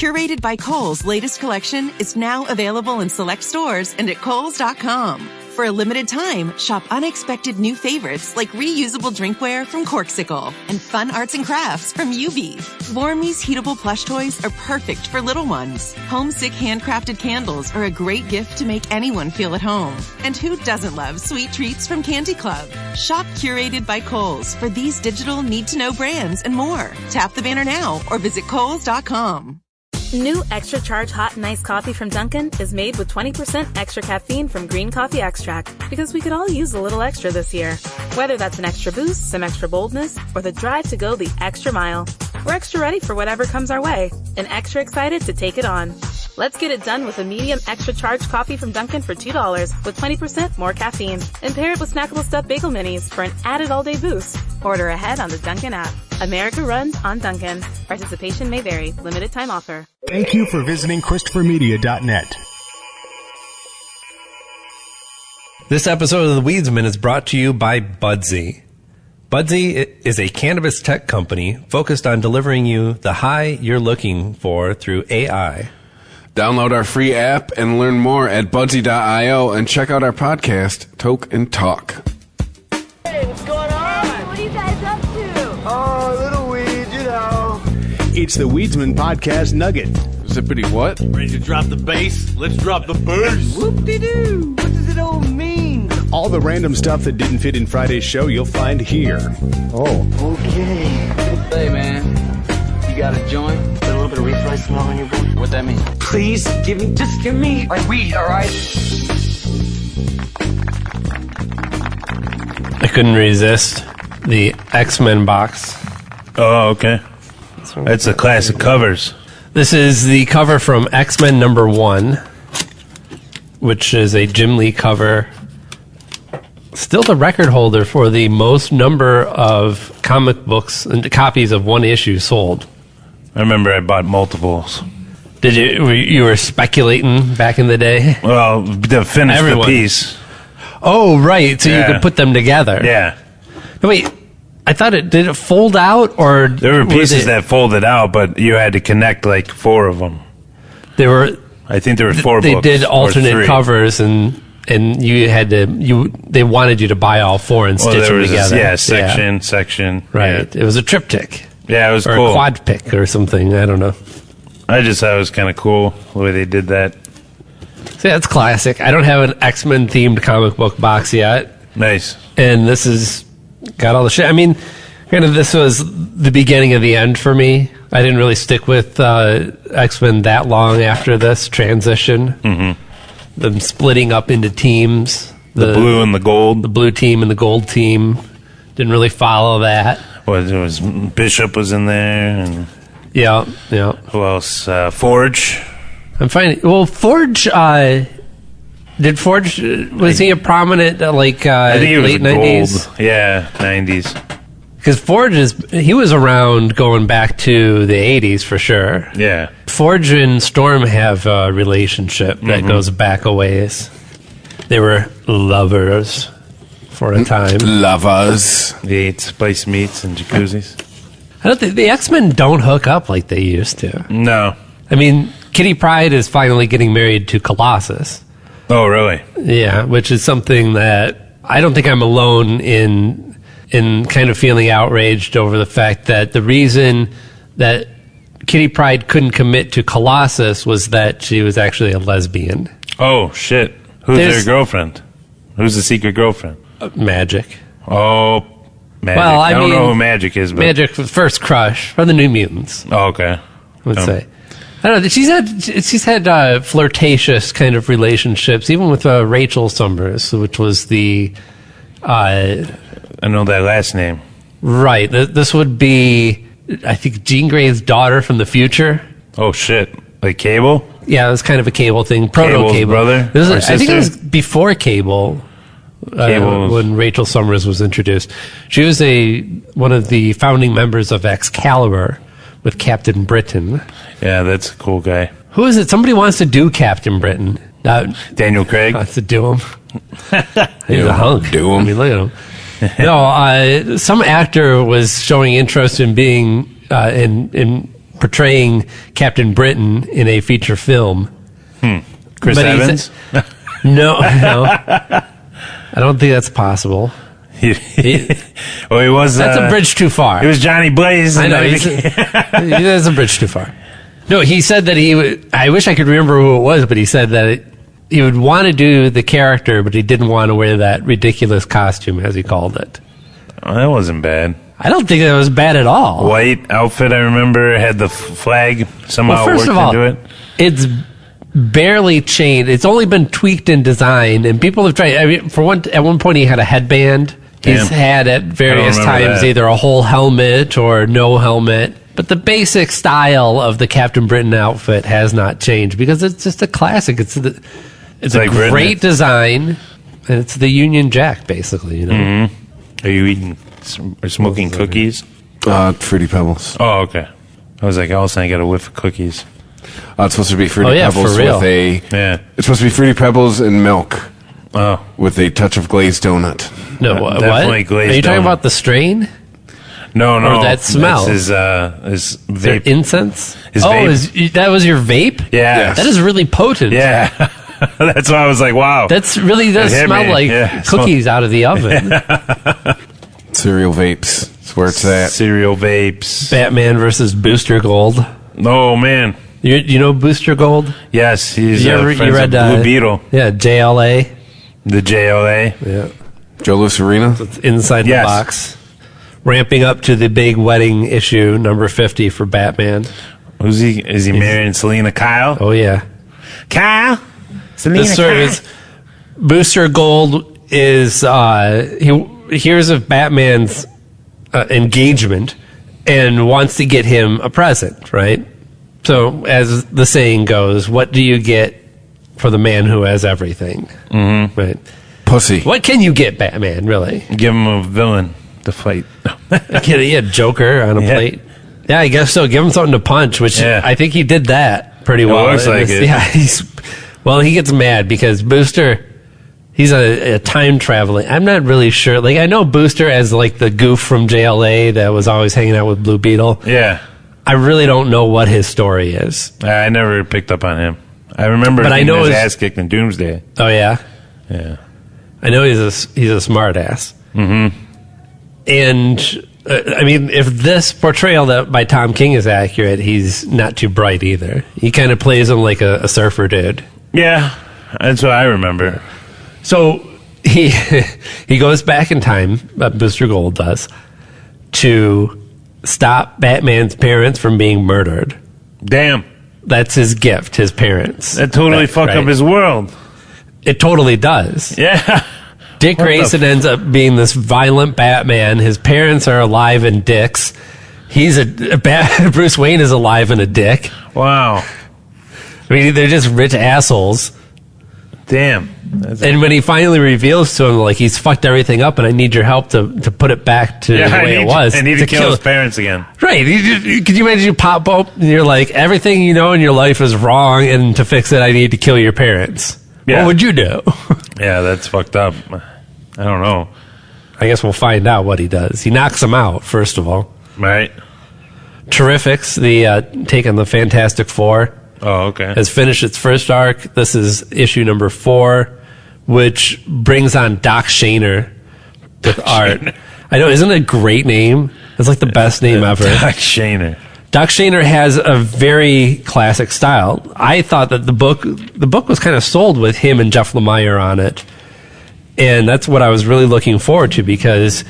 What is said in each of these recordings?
Curated by Kohl's latest collection is now available in select stores and at Kohls.com. For a limited time, shop unexpected new favorites like reusable drinkware from Corksicle and fun arts and crafts from UV. Warmy's heatable plush toys are perfect for little ones. Homesick handcrafted candles are a great gift to make anyone feel at home. And who doesn't love sweet treats from Candy Club? Shop Curated by Kohl's for these digital need-to-know brands and more. Tap the banner now or visit Kohls.com. New Extra Charge Hot and Iced Coffee from Dunkin' is made with 20% extra caffeine from green coffee extract, because we could all use a little extra this year. Whether that's an extra boost, some extra boldness, or the drive to go the extra mile, we're extra ready for whatever comes our way and extra excited to take it on. Let's get it done with a medium extra charged coffee from Dunkin' for $2 with 20% more caffeine. And pair it with snackable stuffed bagel minis for an added all-day boost. Order ahead on the Dunkin' app. America runs on Dunkin'. Participation may vary. Limited time offer. Thank you for visiting ChristopherMedia.net. This episode of The Weedsman is brought to you by Budsy. Budsy is a cannabis tech company focused on delivering you the high you're looking for through AI. Download our free app and learn more at budsy.io and check out our podcast, Toke and Talk. Hey, what's going on? Hey, what are you guys up to? Oh, a little weed, you know. It's the Weedsman Podcast Nugget. Zippity what? Ready to drop the bass? Let's drop the bass. Whoop-de-doo. What does it all mean? All the random stuff that didn't fit in Friday's show you'll find here. Oh, okay. Hey, man. You got a joint? Got a little bit of refly smell on your boy? What that mean? Please, just give me my weed, all right? I couldn't resist the X-Men box. Oh, okay. That's the classic covers. This is the cover from X-Men number 1, which is a Jim Lee cover. Still the record holder for the most number of comic books and copies of one issue sold. I remember I bought multiples. Did you were speculating back in the day? Well, to finish the piece. Oh, right. So you could put them together. Yeah. No, wait. I thought did it fold out or there were pieces that folded out, but you had to connect like 4 of them. I think there were 4 they books. They did alternate 3 covers and you had to they wanted you to buy all 4 and stitch them together. Section. Right. Yeah. It was a triptych. Yeah, it was or cool. Or a quad pick or something. I don't know. I just thought it was kind of cool the way they did that. See, that's classic. I don't have an X-Men themed comic book box yet. Nice. And this is got all the shit. I mean, kind of this was the beginning of the end for me. I didn't really stick with X-Men that long after this transition. Mm-hmm. Them splitting up into teams. The blue and the gold. The blue team and the gold team. Didn't really follow that. Well, it was Bishop was in there. And yeah. Who else? Forge. I'm finding. Well, Forge. Did Forge? Was he a prominent I think he was late '90s? Gold. Yeah, '90s. Because Forge he was around going back to the '80s for sure. Yeah. Forge and Storm have a relationship that goes back a ways. They were lovers for a time. Lovers. They ate spice meats and jacuzzis. I don't think the X-Men don't hook up like they used to. No. I mean, Kitty Pryde is finally getting married to Colossus. Oh, really? Yeah, which is something that I don't think I'm alone in kind of feeling outraged over the fact that the reason that Kitty Pryde couldn't commit to Colossus was that she was actually a lesbian. Oh, shit. Who's their girlfriend? Who's the secret girlfriend? Magic. Oh, Magic. Well, I don't know who Magic is. But Magic was first crush from the New Mutants. Oh, okay. I would say. I don't know. She's had flirtatious kind of relationships, even with Rachel Summers, which was the. I know that last name. Right. This would be, I think, Jean Grey's daughter from the future. Oh shit! Like Cable? Yeah, it was kind of a Cable thing. Proto Cable brother. I think it was before Cable. When Rachel Summers was introduced, she was one of the founding members of Excalibur with Captain Britain. Yeah, that's a cool guy. Who is it? Somebody wants to do Captain Britain. Daniel Craig wants to do him. He's a hunk. Do him. I mean, look at him. No, some actor was showing interest in being in portraying Captain Britain in a feature film. Chris But he Evans? No. I don't think that's possible. Well, he was... That's a bridge too far. He was Johnny Blaze. I know. That's a bridge too far. No, he said that he would... I wish I could remember who it was, but he said that he would want to do the character, but he didn't want to wear that ridiculous costume, as he called it. Oh, that wasn't bad. I don't think that was bad at all. White outfit, I remember, had the flag somehow Well, first worked of all, into it. it's barely changed. It's only been tweaked in design, and people have tried. I mean, at one point, he had a headband. He's Damn. had at various I don't remember times that. either a whole helmet or no helmet. But the basic style of the Captain Britain outfit has not changed because it's just a classic. It's a like great Britain. design, and it's the Union Jack, basically. You know. Mm-hmm. Are you eating or smoking cookies? Fruity Pebbles. Oh, okay. I was like, all of a sudden I got a whiff of cookies. It's supposed to be Fruity yeah, Pebbles for real. with a... Yeah. It's supposed to be Fruity Pebbles and milk Oh, with a touch of glazed donut. No, what? Definitely glazed Are you talking donut. about the strain no. or that smell? That's his The vape. incense? His oh, vape. That was your vape? Yeah. Yes. That is really potent. Yeah. That's why I was like, wow. That's really does It hit smell me. like Yeah, it cookies out of the oven. Cereal vapes. That's where it's at. Cereal vapes. Batman versus Booster Gold. Oh, man. You know Booster Gold? Yes, he's You friends with Blue Beetle. Yeah, JLA. The JLA. Yeah, Joe Louis Arena. it's inside Yes. the box. Ramping up to the big wedding issue, number 50 for Batman. Who's he? Is he marrying Selena Kyle? Oh, yeah. Kyle? Selena This sort of is, Booster Gold is he hears of Batman's engagement and wants to get him a present, right? So, as the saying goes, what do you get for the man who has everything? Mm-hmm. Right? Pussy. What can you get, Batman? Really? Give him a villain to fight. Yeah, Joker on a Yeah. plate. Yeah, I guess so. Give him something to punch, which Yeah. I think he did that pretty well. looks in like this. it. Yeah, he gets mad because Booster, he's a time traveling. I'm not really sure. Like, I know Booster as like the goof from JLA that was always hanging out with Blue Beetle. Yeah. I really don't know what his story is. I never picked up on him. I remember But I getting know his his- ass kicked in Doomsday. Oh yeah, Yeah. I know he's a smart ass. Mm-hmm. And I mean, if this portrayal that by Tom King is accurate, he's not too bright either. He kind of plays him like a surfer dude. Yeah. That's what I remember. So he goes back in time, Booster Gold does, to stop Batman's parents from being murdered. Damn. That's his gift, his parents. That totally fucked right. up his world. It totally does. Yeah. Dick What the Grayson ends up being this violent Batman. His parents are alive and dicks. He's Bruce Wayne is alive and a dick. Wow. I mean, they're just rich assholes. Damn. And when he finally reveals to him, like, he's fucked everything up and I need your help to put it back to the way it was. I need to kill his parents again. Right. Could you imagine you pop up and you're like, everything you know in your life is wrong and to fix it, I need to kill your parents. Yeah. What would you do? Yeah, that's fucked up. I don't know. I guess we'll find out what he does. He knocks him out, first of all. Right? Terrifics, the take on the Fantastic Four, Oh, okay. has finished its first arc. This is issue number 4, which brings on Doc Shaner with art. I know, isn't it a great name? It's like the best name ever. Doc Shaner. Doc Shaner has a very classic style. I thought that the book was kind of sold with him and Jeff Lemire on it. And that's what I was really looking forward to because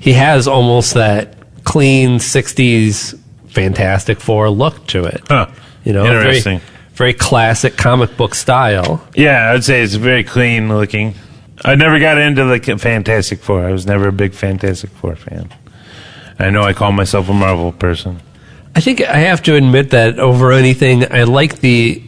he has almost that clean 60s Fantastic Four look to it. Huh. You know, Interesting. Very classic comic book style. Yeah, I'd say it's very clean looking. I never got into the Fantastic Four. I was never a big Fantastic Four fan. I know I call myself a Marvel person. I think I have to admit that over anything, I like the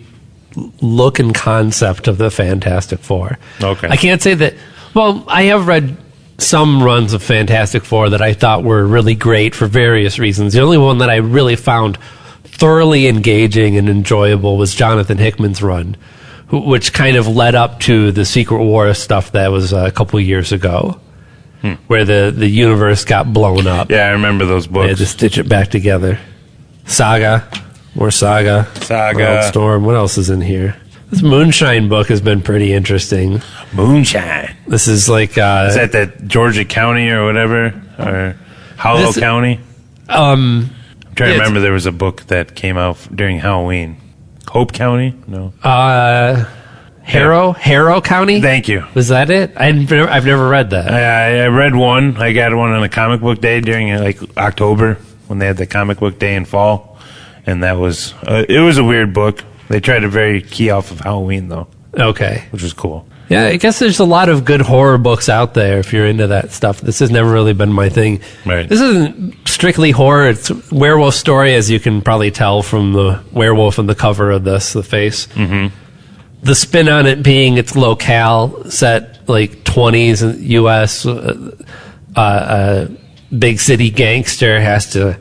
look and concept of the Fantastic Four. Okay. I can't say that. Well, I have read some runs of Fantastic Four that I thought were really great for various reasons. The only one that I really found thoroughly engaging and enjoyable was Jonathan Hickman's run, which kind of led up to the Secret War stuff that was a couple years ago, where the universe got blown up. Yeah, I remember those They had books. to stitch it back together. Saga. More Saga. Wildstorm. What else is in here? This Moonshine book has been pretty interesting. Moonshine. This is like... is that Georgia County or whatever? Or Hollow County? I'm trying to remember there was a book that came out during Halloween. Hope County? No. Harrow County? Thank you. Was that it? I've never read that. I read one. I got one on a comic book day during like October when they had the comic book day in fall. And that was... it was a weird book. They tried to very key off of Halloween, though. Okay. Which was cool. Yeah, I guess there's a lot of good horror books out there if you're into that stuff. This has never really been my thing. Right. This isn't strictly horror. It's a werewolf story, as you can probably tell from the werewolf in the cover of this, the face. Mm-hmm. The spin on it being it's locale, set like 20s in U.S. Big city gangster has to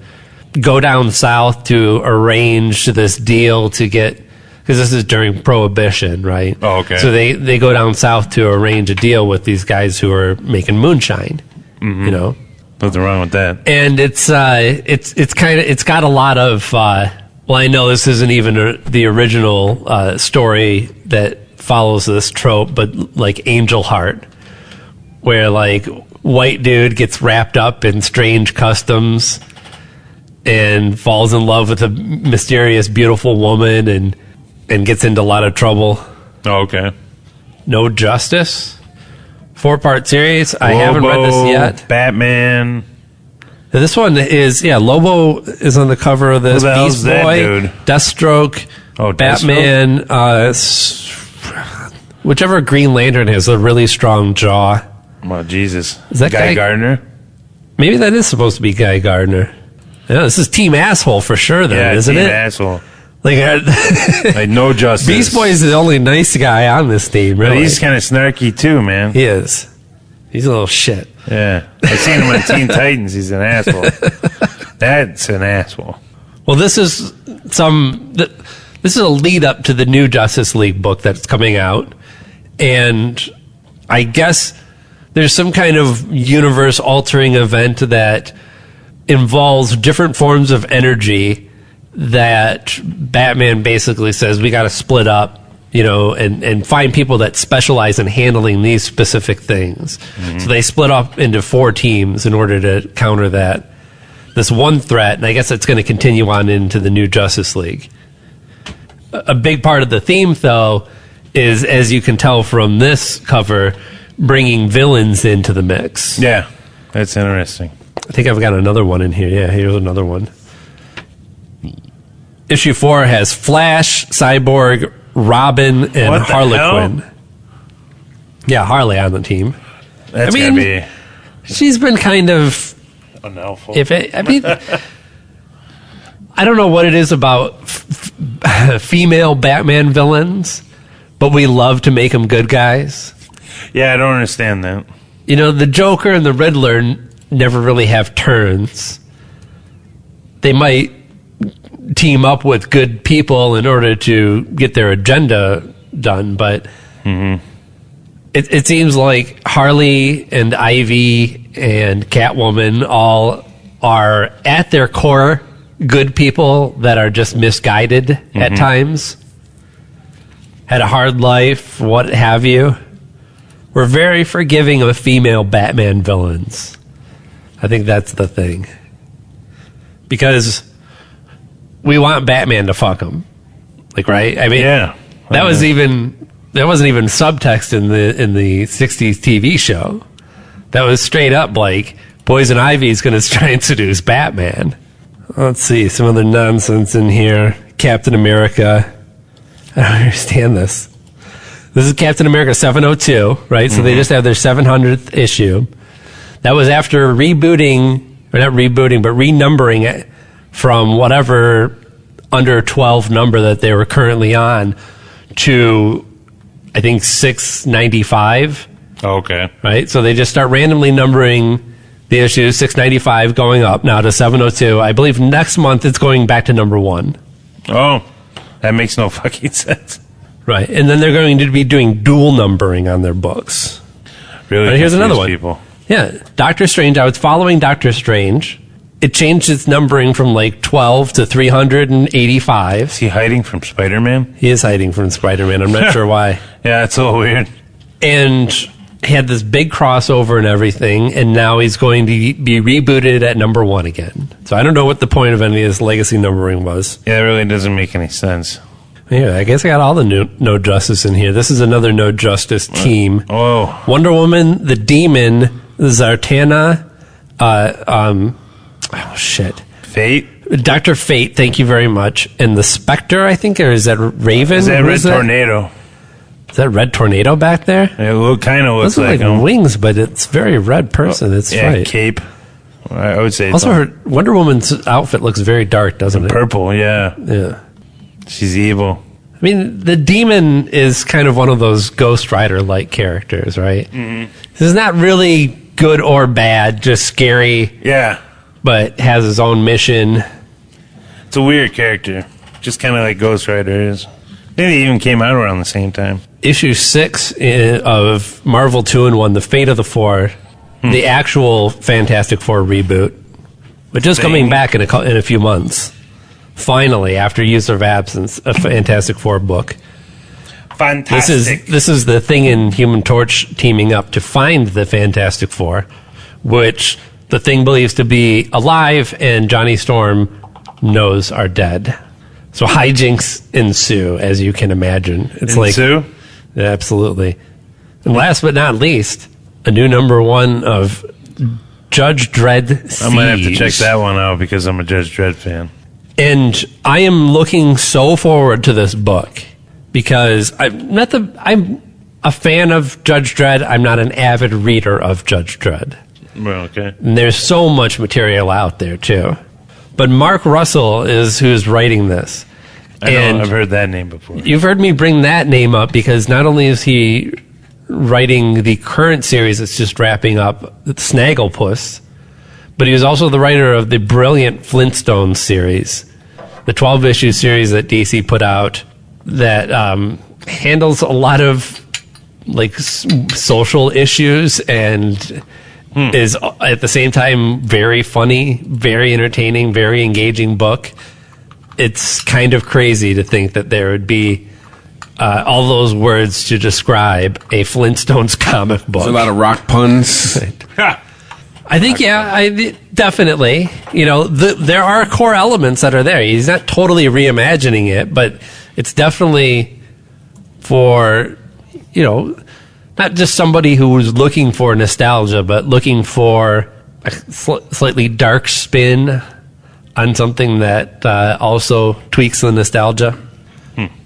go down south to arrange this deal to get... Because this is during Prohibition, right? Oh, okay. So they go down south to arrange a deal with these guys who are making moonshine. Mm-hmm. You know, nothing wrong with that. And it's got a lot of. Well, I know this isn't even the original story that follows this trope, but like Angel Heart, where like white dude gets wrapped up in strange customs and falls in love with a mysterious, beautiful woman and gets into a lot of trouble. Oh, okay. No Justice, 4-part series. I haven't read this yet. Batman. This one is Lobo is on the cover of this. Who the hell's Beast that Boy, dude? Deathstroke, Batman. Whichever Green Lantern has a really strong jaw. Oh Jesus! Is that Guy Gardner? Maybe that is supposed to be Guy Gardner. Yeah, this is Team Asshole for sure. Then isn't Team it? Asshole. Like No Justice. Beast Boy is the only nice guy on this team, really. But he's kind of snarky too, man. He is. He's a little shit. Yeah. I've seen him on Teen Titans. He's an asshole. That's an asshole. Well, this is a lead up to the new Justice League book that's coming out. And I guess there's some kind of universe altering event that involves different forms of energy that Batman basically says we got to split up, and find people that specialize in handling these specific things. Mm-hmm. So they split up into 4 teams in order to counter this one threat, and I guess it's going to continue on into the new Justice League. A big part of the theme, though, is, as you can tell from this cover, bringing villains into the mix. Yeah, that's interesting. I think I've got another one in here. Yeah, here's another one. Issue 4 has Flash, Cyborg, Robin, and Harley Quinn. Yeah, Harley on the team. That's gotta be... She's been kind of... unhelpful. I don't know what it is about female Batman villains, but we love to make them good guys. Yeah, I don't understand that. The Joker and the Riddler never really have turns. They might team up with good people in order to get their agenda done, but it seems like Harley and Ivy and Catwoman all are at their core good people that are just misguided at times, had a hard life, what have you. We're very forgiving of female Batman villains. I think that's the thing, because we want Batman to fuck him, right? I mean, yeah, that wasn't even subtext in the '60s TV show. That was straight up like Poison Ivy is going to try and seduce Batman. Let's see some other nonsense in here. Captain America. I don't understand this. This is Captain America 702, right? So they just have their 700th issue. That was after renumbering it from whatever under 12 number that they were currently on to, I think, 695. Okay. Right? So they just start randomly numbering the issues, 695 going up now to 702. I believe next month it's going back to number 1. Oh, that makes no fucking sense. Right. And then they're going to be doing dual numbering on their books. Really? Right, here's another one. People. Yeah. Doctor Strange. I was following Doctor Strange it changed its numbering from like 12 to 385. Is he hiding from Spider-Man? He is hiding from Spider-Man. I'm not sure why. Yeah, it's a little weird. And he had this big crossover and everything, and now he's going to be rebooted at number 1 again. So I don't know what the point of any of this legacy numbering was. Yeah, it really doesn't make any sense. Yeah, I guess I got all the No Justice in here. This is another No Justice team. Oh. Wonder Woman, the Demon, Zartana, Fate? Dr. Fate, thank you very much. And the Spectre, I think, or is that Raven? Is that Red Tornado? Is that Red Tornado back there? It kind of looks like him. wings, but it's very red person. That's right. Cape. I would say. Also, her Wonder Woman's outfit looks very dark, doesn't it? Purple, yeah. Yeah. She's evil. I mean, the Demon is kind of one of those Ghost Rider-like characters, right? Mm-hmm. He's not really good or bad, just scary. Yeah. But has his own mission. It's a weird character. Just kind of like Ghost Rider is. They even came out around the same time. Issue 6 of Marvel 2-in-1, The Fate of the Four, the actual Fantastic Four reboot, which is coming back in a few months. Finally, after Years of Absence, a Fantastic Four book. Fantastic. This is the Thing and Human Torch teaming up to find the Fantastic Four, which the Thing believes to be alive and Johnny Storm knows are dead. So hijinks ensue, as you can imagine. It's ensue? Yeah, absolutely. And last but not least, a new number 1 of Judge Dredd Siege. I might have to check that one out because I'm a Judge Dredd fan. And I am looking so forward to this book because I'm a fan of Judge Dredd. I'm not an avid reader of Judge Dredd. Well, okay. And there's so much material out there, too. But Mark Russell is who's writing this. I've heard that name before. You've heard me bring that name up because not only is he writing the current series that's just wrapping up, Snagglepuss, but he was also the writer of the brilliant Flintstones series, the 12-issue series that DC put out that handles a lot of social issues and is at the same time very funny, very entertaining, very engaging book. It's kind of crazy to think that there would be all those words to describe a Flintstones comic book. There's a lot of rock puns. I think, definitely. There are core elements that are there. He's not totally reimagining it, but it's definitely for, not just somebody who was looking for nostalgia, but looking for a slightly dark spin on something that also tweaks the nostalgia,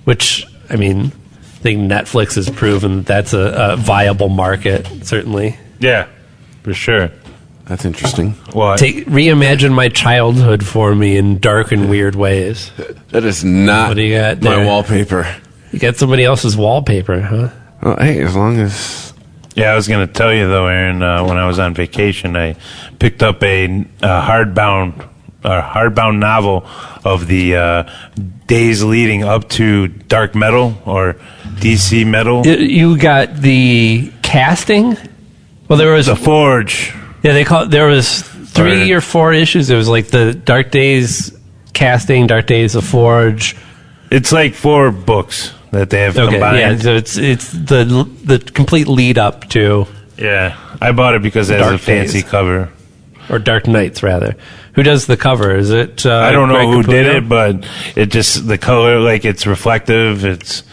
which, I think Netflix has proven that's a viable market, certainly. Yeah, for sure. That's interesting. What? Reimagine my childhood for me in dark and weird ways. That is not What do you got my there? wallpaper. You got somebody else's wallpaper, huh? Well, hey, as long as... Yeah, I was going to tell you, though, Aaron, when I was on vacation, I picked up a hardbound novel of the days leading up to Dark Metal or DC Metal. You got the casting? Well, there was The Forge. Yeah, there was 3 or 4 issues. There was like the Dark Days casting, Dark Days of Forge. It's like 4 books that they have combined. Yeah, so it's the complete lead up to. Yeah, I bought it because it has a fancy Days. cover. Or Dark Knights, rather. Who does the cover? Is it I don't know Greg who Capullo? did it, but it just, the color, it's reflective. It's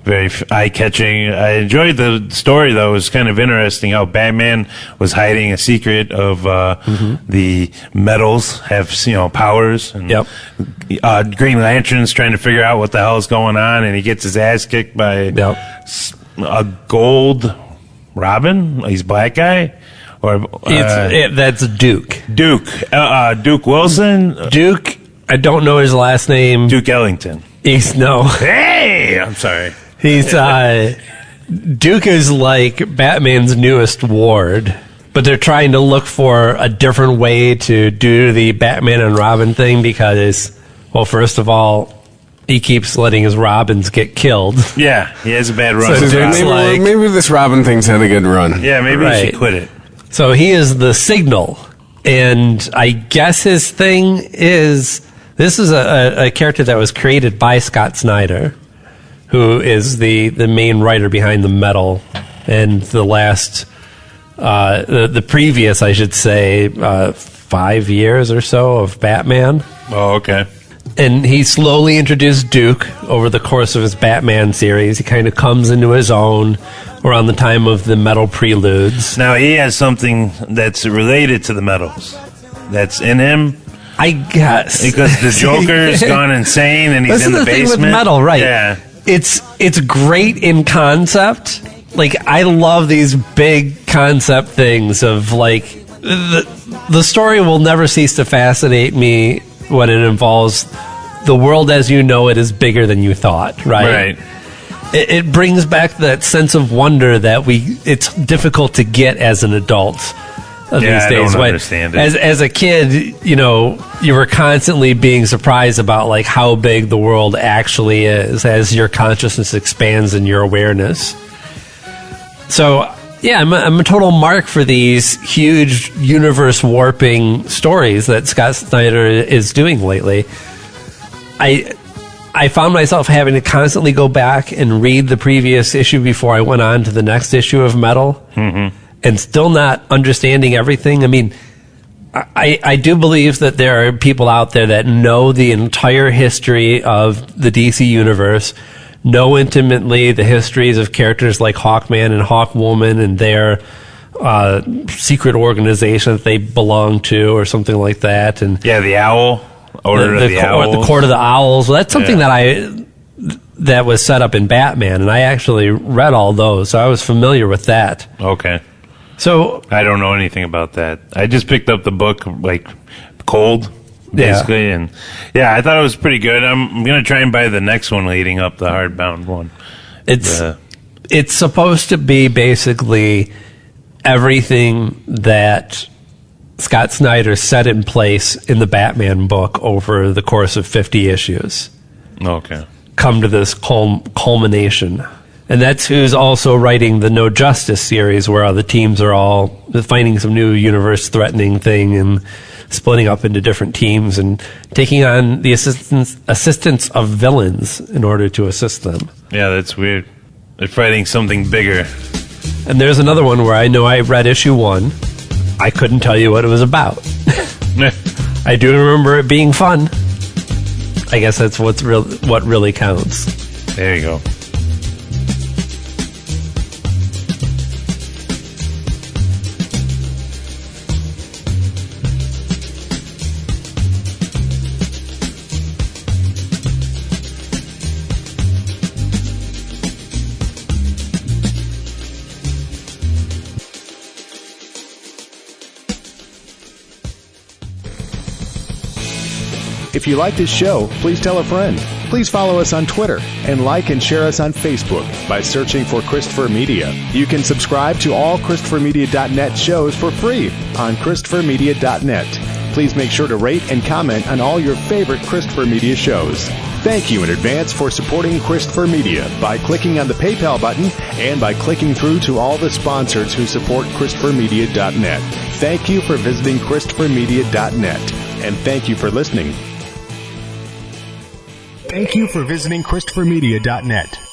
very eye-catching. I enjoyed the story, though. It was kind of interesting how Batman was hiding a secret of the metals have, powers. And Green Lantern's trying to figure out what the hell is going on, and he gets his ass kicked by a gold Robin. He's a black guy. Or that's Duke. Duke Wilson. Duke, I don't know his last name. Duke Ellington. Hey, I'm sorry. He's Duke is like Batman's newest ward, but they're trying to look for a different way to do the Batman and Robin thing because, well, first of all, he keeps letting his Robins get killed. Yeah, he has a bad run. So maybe this Robin thing's had a good run. Yeah, maybe he should quit it. So he is the signal And I guess his thing is, this is a character that was created by Scott Snyder, who is the main writer behind the Metal and the last, the previous, I should say, 5 years or so of Batman. Oh, okay. And he slowly introduced Duke over the course of his Batman series. He kind of comes into his own around the time of the Metal Preludes. Now, he has something that's related to the Metals that's in him. I guess. Because the Joker's gone insane and he's in the basement. Thing with Metal, right. Yeah. It's great in concept. Like, I love these big concept things of, like, the story will never cease to fascinate me when it involves the world as you know it is bigger than you thought, right? It brings back that sense of wonder that it's difficult to get as an adult these days. I don't understand it. As a kid, you know, you were constantly being surprised about like how big the world actually is as your consciousness expands and your awareness. So, yeah, I'm a total mark for these huge universe warping stories that Scott Snyder is doing lately. I found myself having to constantly go back and read the previous issue before I went on to the next issue of Metal, and still not understanding everything. I mean, I do believe that there are people out there that know the entire history of the DC universe, know intimately the histories of characters like Hawkman and Hawkwoman and their secret organization that they belong to or something like that. And yeah, the Owl. The Court of the Owls. Well, that's something that was set up in Batman, and I actually read all those, so I was familiar with that. Okay. So I don't know anything about that. I just picked up the book like cold, basically, and yeah, I thought it was pretty good. I'm gonna try and buy the next one leading up, the hardbound one. It's supposed to be basically everything that Scott Snyder set in place in the Batman book over the course of 50 issues. Okay. Come to this culmination. And that's who's also writing the No Justice series, where the teams are all finding some new universe-threatening thing and splitting up into different teams and taking on the assistance of villains in order to assist them. Yeah, that's weird. They're fighting something bigger. And there's another one where I know I read issue 1. I couldn't tell you what it was about. I do remember it being fun. I guess that's what really counts. There you go. If you like this show, please tell a friend. Please follow us on Twitter and like and share us on Facebook by searching for Christopher Media. You can subscribe to all ChristopherMedia.net shows for free on ChristopherMedia.net. Please make sure to rate and comment on all your favorite Christopher Media shows. Thank you in advance for supporting Christopher Media by clicking on the PayPal button and by clicking through to all the sponsors who support ChristopherMedia.net. Thank you for visiting ChristopherMedia.net, and thank you for listening. Thank you for visiting ChristopherMedia.net.